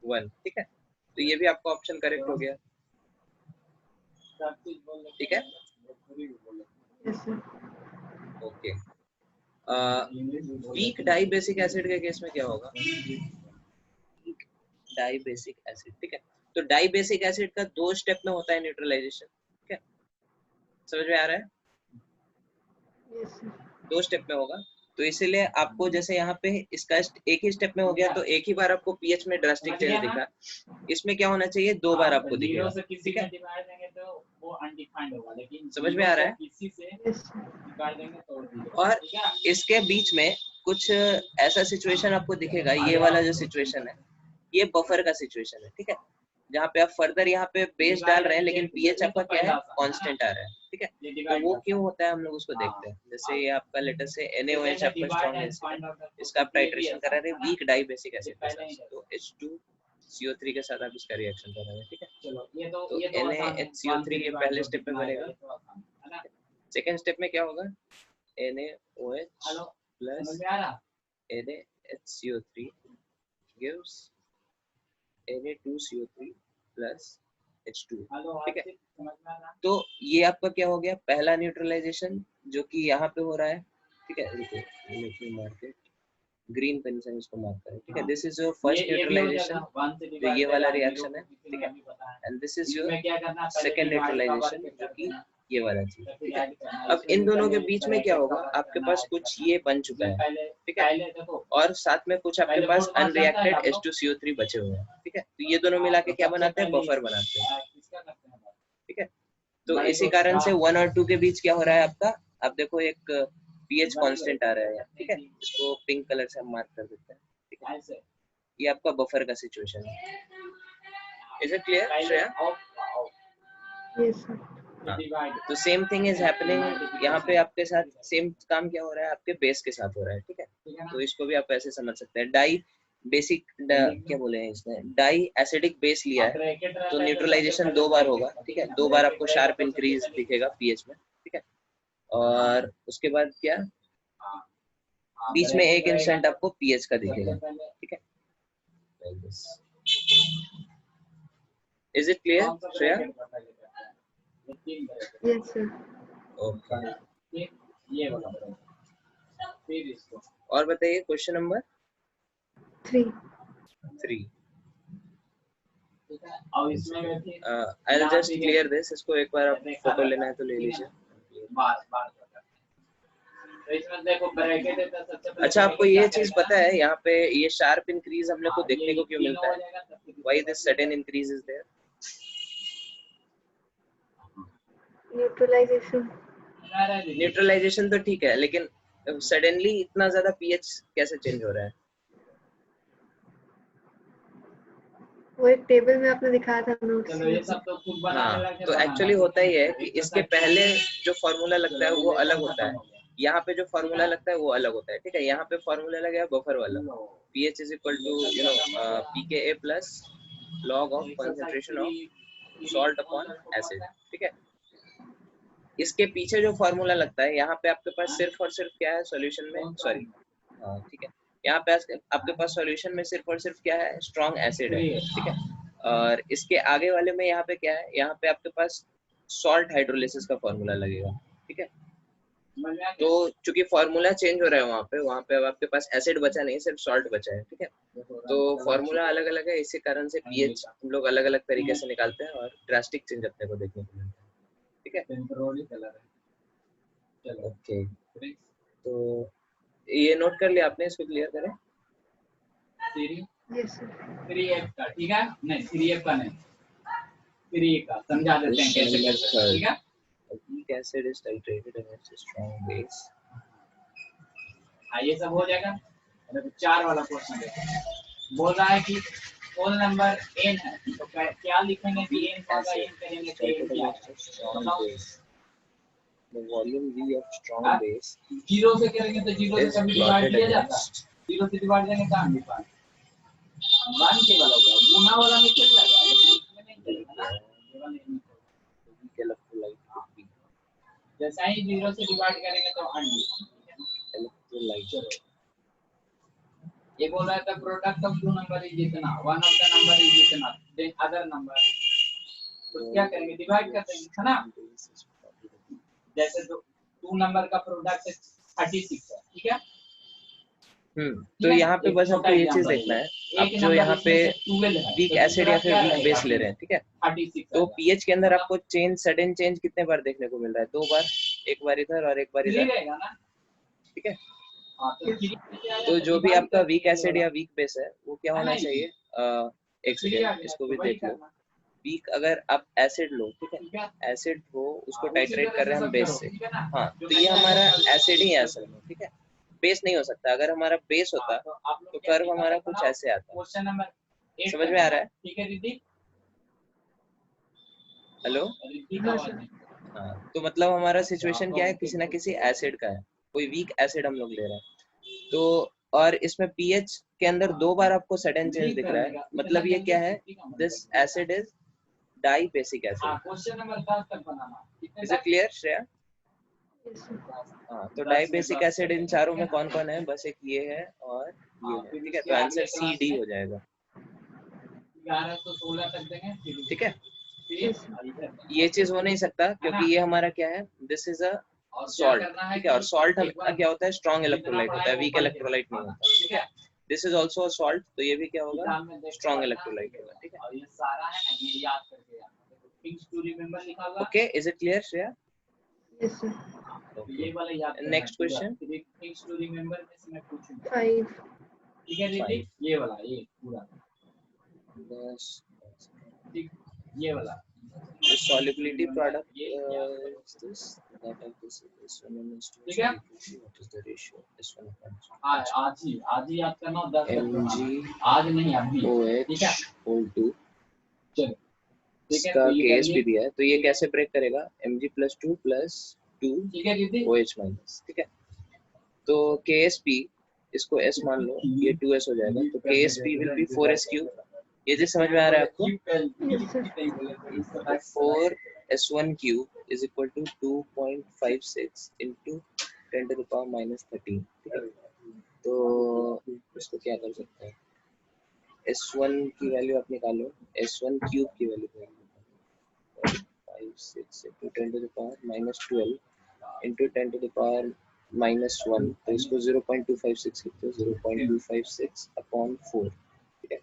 1, ठीक है। तो ये भी आपका ऑप्शन करेक्ट हो गया, ठीक है। Yes sir okay weak dibasic acid के केस में क्या होगा? डाई बेसिक एसिड, ठीक है। तो डाई बेसिक एसिड का 2 स्टेप में होता है न्यूट्रलाइजेशन, ठीक है, समझ में आ रहा है? Yes sir. 2 स्टेप में होगा, तो इसीलिए आपको जैसे यहाँ पे इसका एक ही स्टेप में हो गया तो एक ही बार आपको पीएच में ड्रास्टिक चेंज दिखा। इसमें क्या होना चाहिए? 2 बार आपको दिखेगा, ठीक है। समझ में आ रहा है? Yes sir. और इसके बीच में कुछ ऐसा सिचुएशन आपको दिखेगा, ये वाला जो सिचुएशन है ये बफर का सिचुएशन है, ठीक है, जहाँ पे आप फर्दर यहाँ पे बेस डाल रहे हैं लेकिन पीएच आपका क्या है? कांस्टेंट आ रहा है, ठीक है। तो वो क्यों होता है हम लोग उसको देखते हैं। जैसे ये आपका लेटर से NaOH आपका स्ट्रॉन्ग एसिड है, इसका आप टाइट्रेशन करा रहे हैं वीक डाई बेसिक एसिड के साथ, तो H2CO3 के साथ आप इसका रिएक्शन कर रहे हैं, ठीक है। तो NaHCO3 ये पहले स्टेप में बनेगा। सेकेंड स्टेप में क्या होगा? NaOH plus NaHCO3 gives Na2CO3 plus H2, ठीक है। तो ये आपका क्या हो गया? पहला न्यूट्रलाइजेशन जो कि यहाँ पे हो रहा है, ठीक है। रुको मार्केट ग्रीन पेन से इसको मार्क करें, ठीक है। This is your first neutralization, जो ये वाला रिएक्शन है, ठीक है, and this is your second neutralization जो कि ये वाला चीज, ठीक है। अब इन दोनों के बीच में क्या होगा? आपके पास कुछ ये बन चुका है, ठीक है, और साथ में कुछ आपके पास अनरिएक्टेड H2CO3 बचे हुए हैं, ठीक है। तो ये दोनों मिला के क्या बनाते हैं? बफर बनाते हैं, ठीक है। तो इसी कारण से 1 और 2 के बीच क्या हो रहा है आपका? आप देखो एक पीएच कांस्टेंट आ रहा है, ठीक है, इसको पिंक कलर से हम मार्क कर देते हैं, ठीक है। ये आपका बफर का सिचुएशन है। Is it clear Shreya? Yes sir. तो सेम थिंग इज हैपनिंग यहाँ पे आपके साथ। सेम काम क्या हो रहा है? आपके बेस के साथ हो रहा है, ठीक है। तो इसको भी आप ऐसे समझ सकते हैं। डाई बेसिक क्या बोले हैं इसमें? डाई एसिडिक बेस लिया है तो न्यूट्रलाइजेशन 2 बार होगा, ठीक है। 2 बार आपको शार्प इंक्रीज दिखेगा पीएच में, ठीक है। और उसके बाद क्या? बीच में एक इंस्टेंट आपको पीएच का दिखेगा, ठीक है। Is it clear Shreya? Yes sir. Okay, और बताइए question number 3। 3। I will just clear this. इसको एक बार आप फोटो लेना है तो ले लीजिए। अच्छा, आपको ये चीज पता है यहाँ पे ये शार्प इंक्रीज हम लोग को देखने को क्यों मिलता है? Why this sudden increase is there? Neutralization तो ठीक है, लेकिन सडनली इतना ज्यादा पीएच कैसे चेंज हो रहा है? वो एक टेबल में आपने दिखाया था नोट्स में। हाँ, तो एक्चुअली होता ही है कि इसके पहले जो फॉर्मूला लगता है वो अलग होता है, यहाँ पे जो फॉर्मूला लगता है वो अलग होता है, ठीक है। यहाँ पे फॉर्मूला लगा है बफर वाला, pH is equal to pKa plus log of concentration of salt upon acid, ठीक है। इसके पीछे जो फॉर्मूला लगता है यहाँ पे आपके पास सिर्फ और सिर्फ क्या है सॉल्यूशन में? सॉरी, हाँ ठीक है, यहाँ पे आपके पास सॉल्यूशन में सिर्फ और सिर्फ क्या है? स्ट्रॉन्ग एसिड है, ठीक है। और इसके आगे वाले में यहाँ पे क्या है? यहाँ पे आपके पास सॉल्ट हाइड्रोलिसिस का फॉर्मूला लगेगा, ठीक है। तो चूंकि फॉर्मूला चेंज हो रहा है वहाँ पे अब आपके पास एसिड बचा नहीं, सिर्फ सॉल्ट बचा है, ठीक है। तो फॉर्मूला अलग अलग है, इसी कारण से पीएच हम लोग अलग अलग तरीके से निकालते हैं और ड्रास्टिक चेंज अपने को देखने को मिलता है, ठीक है। ओके, तो ये नोट कर लिया आपने, इसको क्लियर करें। Yes sir. 3F का, ठीक है, नहीं 3F का नहीं, 3 का समझा देते हैं कैसे कर सकते हैं, ठीक है। Weak acid is titrated against a strong base. हाँ, ये सब हो जाएगा। अरे 4 वाला क्वेश्चन देखो, बोल रहा है कि रोल नंबर n है, तो क्या लिखेंगे कि n का n करेंगे तो n क्या है? The volume V of strong base 0 से करेंगे तो 0 से कभी डिवाइड किया जाता है, 0 से डिवाइड करेंगे कहाँ डिवाइड 1 के वाला होगा, गुना वाला में चल जाएगा, लेकिन इसमें नहीं चलेगा ना। electrolyte जैसा ही 0 से डिवाइड करेंगे तो electrolyte। ये बोल रहा था प्रोडक्ट ऑफ 2 नंबर इज इतना, 1 ऑफ द नंबर इज इतना, देन अदर नंबर, तो क्या करेंगे? डिवाइड कर देंगे, है ना। जैसे 2 नंबर का प्रोडक्ट 36 है, ठीक है। तो यहाँ पे बस आपको ये चीज देखना है, आप जो यहाँ पे वीक एसिड या फिर वीक बेस ले रहे हैं, ठीक है, 36 तो पीएच के अंदर आपको चेंज, सडन चेंज कितने बार देखने को मिल रहा है? 2 बार, एक बार इधर और एक बार इधर, रहेगा ना, ठीक है। हाँ, तो जो भी आपका वीक एसिड या वीक बेस है वो क्या होना चाहिए, एक सेकेंड इसको भी देख लो। वीक अगर आप एसिड लो, ठीक है, एसिड हो उसको टाइट्रेट कर रहे हैं हम बेस से, हाँ, तो ये हमारा एसिड ही है असल में, ठीक है, बेस नहीं हो सकता। अगर हमारा बेस होता तो कर्व हमारा कुछ ऐसे आता। क्वेश्चन नंबर 8 समझ में आ रहा है? ठीक है दीदी, हेलो, हाँ, तो मतलब हमारा सिचुएशन क्या है, किसी ना किसी एसिड का है, कोई वीक एसिड हम लोग ले रहे हैं, तो और इसमें पीएच के अंदर 2 बार आपको सडन चेंज दिख रहा है, मतलब ये क्या है, this acid is dibasic acid. Question number 10 तक बनाना, इज इट क्लियर श्रेया? हाँ, तो डाई बेसिक एसिड इन चारों में कौन कौन है? बस एक ये है और ये है, ठीक है, तो आंसर सी डी हो जाएगा, 11 से 16 तक देंगे, ठीक है। ये चीज हो नहीं सकता क्योंकि ये हमारा क्या है, दिस इज अ सॉल्ट, ठीक है, और सॉल्ट हमेशा क्या होता है, स्ट्रॉन्ग इलेक्ट्रोलाइट होता है, वीक इलेक्ट्रोलाइट नहीं होता, ठीक है। This is also a salt, तो ये भी क्या होगा, स्ट्रॉन्ग इलेक्ट्रोलाइट होगा, ठीक है। और ये सारा है ना, ये याद करके आना, थिंग्स टू रिमेंबर लिखा हुआ, okay, is it clear Shreya? Yes sir. तो ये वाला याद करना। Next question, things to remember में से मैं पूछूंगा, 5 ठीक है दीदी, ये वाला, ये पूरा बस ठीक, ये वाला the solubility product is this that of this S1 and S2 ठीक है, what is the ratio S1 आज ही याद करना, 10 mg आज नहीं अभी, ठीक है, OH whole 2, चलो इसका केएस भी दिया है, तो ये कैसे ब्रेक करेगा, mg+2 + 2 ठीक है दीदी, OH-, ठीक है। तो KSP इसको S मान लो, ये 2S हो जाएगा, तो KSP विल बी 4S3। ये चीज समझ में आ रहा है आपको? Yes sir. 4S1³ is equal to 2.56 into 10⁻⁻13, ठीक है। तो इसको क्या कर सकते हैं, S1 की वैल्यू आप निकालो, S1³ की वैल्यू 56 इंटू 10⁻⁻12 इंटू 10⁻⁻1, तो इसको 0.256 लिखते हैं, 0.256 अपॉन 4, ठीक है,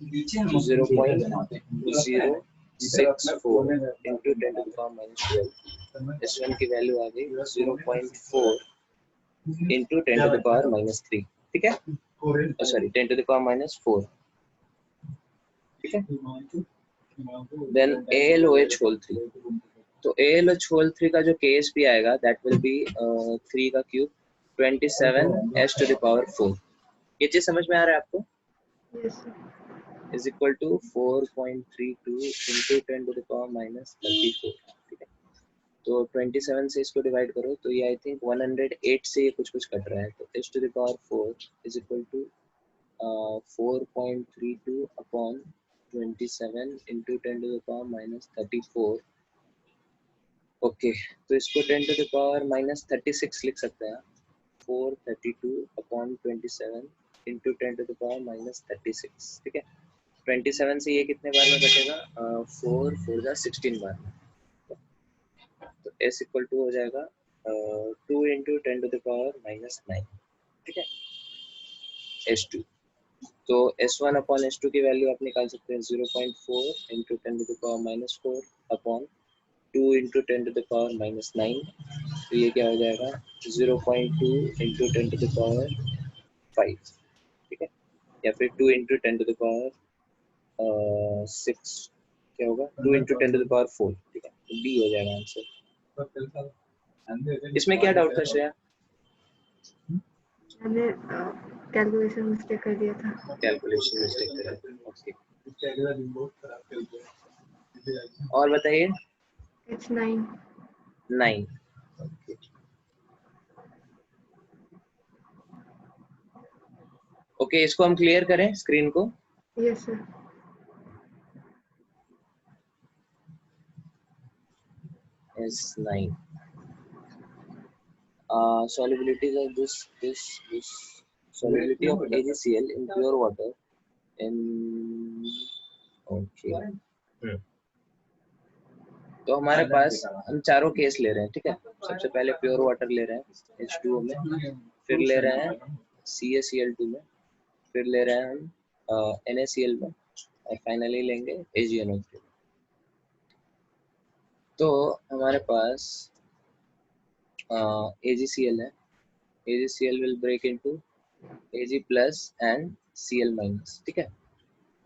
0.064 इंटू 10⁻12, S1 की वैल्यू आ गई 0.4 इंटू 10⁻⁻3, ठीक है, सॉरी 10⁻⁴, ठीक है। देन AlOH whole 3, तो AlOH whole 3 का जो KSP आएगा दैट विल बी 3 का क्यूब 27s⁴। ये चीज समझ में आ रहा है आपको? Yes sir. Is equal to 4.32 into 10⁻⁻34, ठीक है। तो 27 से इसको डिवाइड करो तो ये आई थिंक 108 से ये कुछ कट रहा है, तो s⁴ is equal to 4.32 upon 27 into 10⁻⁻34। Okay, तो इसको 10⁻⁻36 लिख सकते हैं, 432 अपॉन 27 इंटू 10⁻⁻36, ठीक है। 27 से ये कितने बार में कटेगा, 4 4 जा 16 बार में, तो s इक्वल टू हो जाएगा 2 इंटू 10⁻⁻9, ठीक है, S2। तो S1 अपॉन S2 की वैल्यू आप निकाल सकते हैं 0.4 इंटू 10⁻⁴ अपॉन 2 इंटू 10⁻⁹, तो ये क्या हो जाएगा 0.2 इंटू 10⁵, ठीक है, या फिर 2 इंटू 10⁻⁶, क्या होगा 2 इंटू 10⁴, ठीक है, तो B हो जाएगा आंसर। इसमें क्या डाउट था श्रेया? मैंने कैलकुलेशन मिस्टेक कर दिया था। कैलकुलेशन मिस्टेक करा, ओके। और बताइए। H9 9, ओके, इसको हम क्लियर करें स्क्रीन को। Yes sir. S9 solubilities of this solubility of AgCl in pure water in okay तो हमारे पास हम चारों केस ले रहे हैं, ठीक है। सबसे पहले प्योर वाटर ले रहे हैं H2O में, फिर ले रहे हैं CaCl2 में, फिर ले रहे हैं हम NaCl में, और फाइनली लेंगे AgNO3। तो हमारे पास AgCl है, AgCl will break into Ag plus and Cl minus, ठीक है।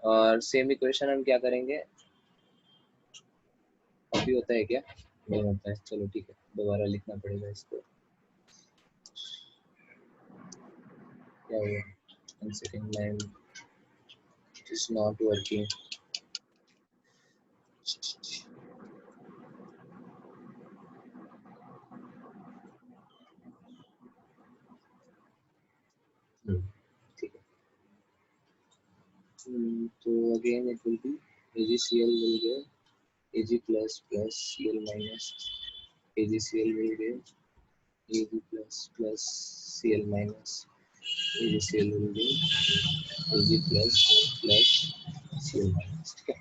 और सेम इक्वेशन हम क्या करेंगे, अभी होता है क्या, नहीं होता है, चलो ठीक है, दोबारा लिखना पड़ेगा इसको। क्या हुआ, 1 second, line is not working. ठीक है, तो again it will be AgCl will give Ag plus plus Cl minus, AgCl will give Ag plus Cl minus, AgCl will give Ag plus Cl minus, ठीक है।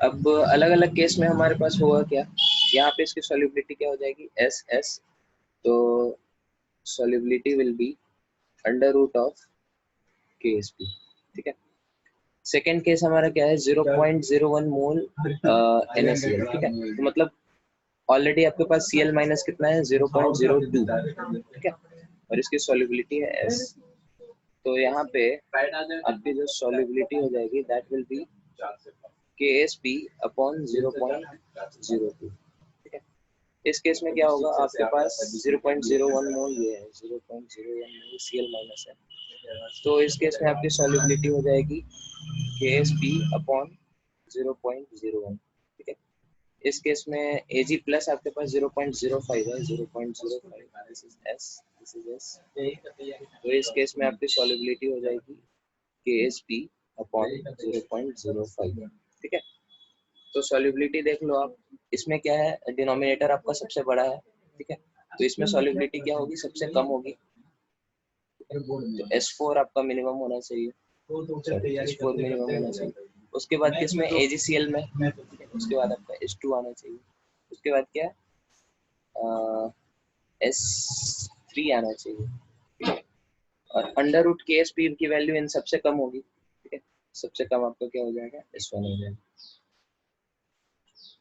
अब अलग अलग case में हमारे पास होगा क्या, यहाँ पे इसकी सॉल्युबिलिटी क्या हो जाएगी, SS, तो solubility will be under root of KSP, ठीक है। सेकेंड केस हमारा क्या है, 0.01 मोल NaCl, ठीक है। तो मतलब ऑलरेडी आपके पास Cl माइनस कितना है, 0.02, ठीक है, और इसकी सॉल्युबिलिटी है S। तो यहाँ पे आपकी जो सॉल्युबिलिटी हो जाएगी that will B KSP upon 0.02, ठीक है। इस केस में क्या होगा, आपके पास 0.01 मोल ये है, 0.01 मोल Cl माइनस है, तो इस केस में आपकी सॉल्युबिलिटी हो जाएगी KSP अपॉन 0.01, ठीक है। इस केस में Ag प्लस आपके पास 0.05 है, 0.05, this is S, this is S। तो इस केस में आपकी सॉल्युबिलिटी हो जाएगी KSP अपॉन 0.05, ठीक है। तो सॉल्युबिलिटी देख लो आप, इसमें क्या है, डिनोमिनेटर आपका सबसे बड़ा है, ठीक है, तो इसमें सॉल्युबिलिटी क्या होगी, सबसे कम होगी, तो S4 आपका मिनिमम होना चाहिए, S4 मिनिमम होना चाहिए। उसके बाद किसमें, AgCl में, उसके बाद आपका H2 आना चाहिए, उसके बाद क्या S3 आना चाहिए, ठीक है। और अंडर रूट KSP की वैल्यू इन सबसे कम होगी, ठीक है, सबसे कम आपका क्या हो जाएगा, S1 हो जाएगा।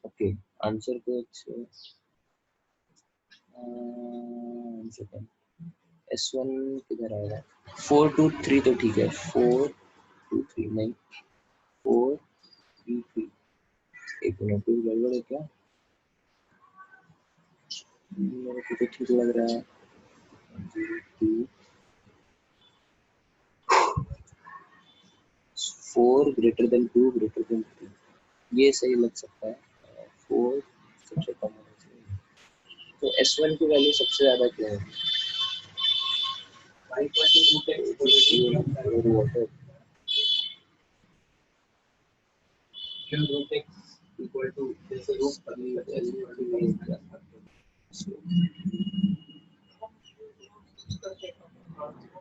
ओके, आंसर कुछ S1 किधर आएगा, 4 2 3 तो ठीक है, 4 2 3 नहीं, 4 3 3, एक मिनट, कोई गड़बड़ है क्या, मेरे को तो ठीक लग रहा है, 4 ग्रेटर देन 2 ग्रेटर देन 3, ये सही लग सकता है, 4 सबसे कम होना चाहिए, तो S1 की वैल्यू सबसे ज्यादा क्या है,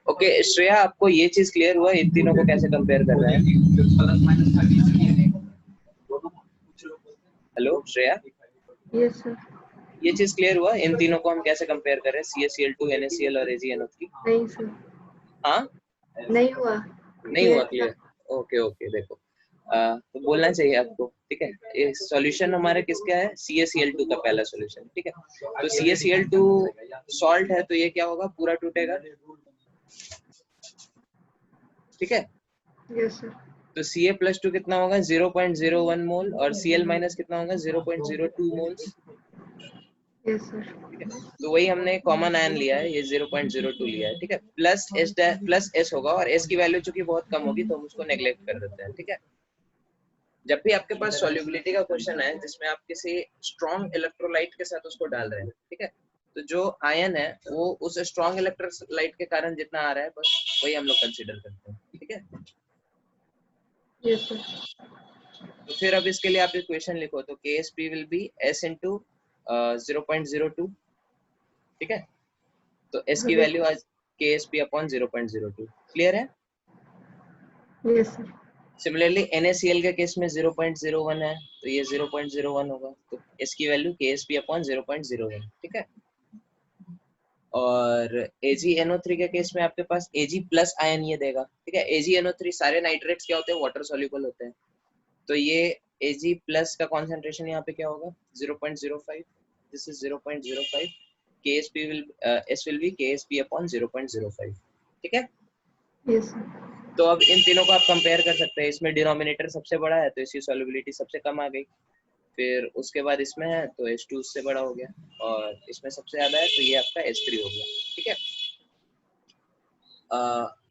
ओके श्रेया, आपको ये चीज क्लियर हुआ इन तीनों को कैसे कंपेयर कर रहे हैं? Hello Shreya, yes sir. ये चीज क्लियर हुआ इन तीनों को हम कैसे कंपेयर कर रहे हैं, CaCl2 NaCl और AgNO3? नहीं सर, हाँ, नहीं हुआ, नहीं हुआ क्लियर, ओके ओके, देखो तो बोलना चाहिए आपको, ठीक है। ये सॉल्यूशन हमारा किसका है, CaCl2 का पहला सॉल्यूशन, ठीक है। तो CaCl2 सॉल्ट है, तो ये क्या होगा, पूरा टूटेगा, ठीक है। Yes sir. तो Ca+2 कितना होगा, 0.01 मोल, और Cl माइनस कितना होगा, 0.02 मोल्स, यस सर। ठीक है। तो वही हमने कॉमन आयन लिया है, ये 0.02 लिया है, ठीक है। प्लस S होगा, और S की वैल्यू चूंकि बहुत कम होगी तो हम उसको नेग्लेक्ट कर देते हैं, ठीक है। जब भी आपके पास सॉल्युबिलिटी का क्वेश्चन है जिसमें आप किसी स्ट्रॉन्ग इलेक्ट्रोलाइट के साथ उसको डाल रहे हैं, ठीक है, तो जो आयन है वो उस स्ट्रॉन्ग इलेक्ट्रोलाइट के कारण जितना आ रहा है बस वही हम लोग कंसीडर करते हैं, ठीक है। Yes sir. तो फिर अब इसके लिए आप इक्वेशन लिखो, तो KSP will be S into 0.02, ठीक है। तो S की वैल्यू आज KSP अपॉन 0.02, क्लियर है? Yes sir. सिमिलरली NaCl के केस में 0.01 है, तो ये 0.01 होगा, तो इसकी वैल्यू KSP/0.01, ठीक है। और AgNO3 के केस में आपके पास Ag प्लस आयन ये देगा, ठीक है। AgNO3 सारे नाइट्रेट्स क्या होते हैं, वाटर सॉल्युबल होते हैं, तो ये Ag प्लस का कॉन्सेंट्रेशन यहाँ पे क्या होगा, 0.05, this is 0.05, KSP will be KSP/0.05, ठीक है। Yes sir. तो अब इन तीनों को आप कंपेयर कर सकते हैं, इसमें डिनोमिनेटर सबसे बड़ा है तो इसकी सॉल्युबिलिटी सबसे कम आ गई, फिर उसके बाद इसमें है तो H2 उससे बड़ा हो गया, और इसमें सबसे ज्यादा है तो ये आपका H3 हो गया, ठीक है।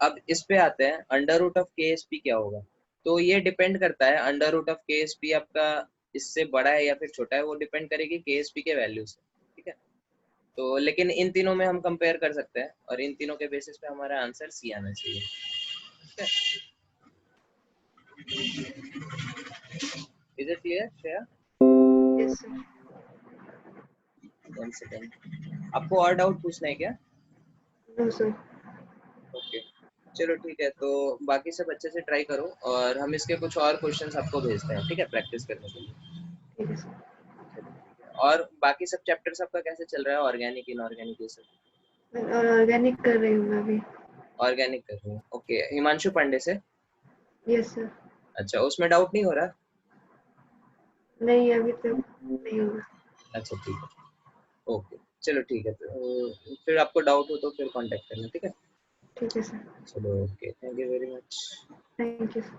अब इस पे आते हैं, अंडर रूट ऑफ KSP क्या होगा, तो ये डिपेंड करता है, अंडर रूट ऑफ KSP आपका इससे बड़ा है या फिर छोटा है, वो डिपेंड करेगी KSP के वैल्यू से, ठीक है। तो लेकिन इन तीनों में हम कंपेयर कर सकते हैं, और इन तीनों के बेसिस पे हमारा आंसर C आना चाहिए, ठीक है। Is it clear Shreya? Yes sir. 1 second, आपको और डाउट पूछना है क्या? No sir. ओके, चलो ठीक है, तो बाकी सब अच्छे से ट्राई करो, और हम इसके कुछ और क्वेश्चंस आपको भेजते हैं, ठीक है, प्रैक्टिस करने के लिए। ठीक है सर। चलो, ठीक है। और बाकी सब चैप्टर्स आपका कैसे चल रहा है, ऑर्गेनिक इनऑर्गेनिक ये सब? और ऑर्गेनिक कर रही हूँ मैं अभी। ऑर्गेनिक कर रही हूँ, ओके। हिमांशु पांडे से? Yes sir. अच्छा, उसमें डाउट नहीं हो रहा? नहीं अभी तक नहीं होगा। अच्छा ठीक है, ओके, चलो ठीक है, तो फिर आपको डाउट हो तो फिर कांटेक्ट करना, ठीक है। ठीक है सर। चलो, okay, thank you very much. Thank you sir.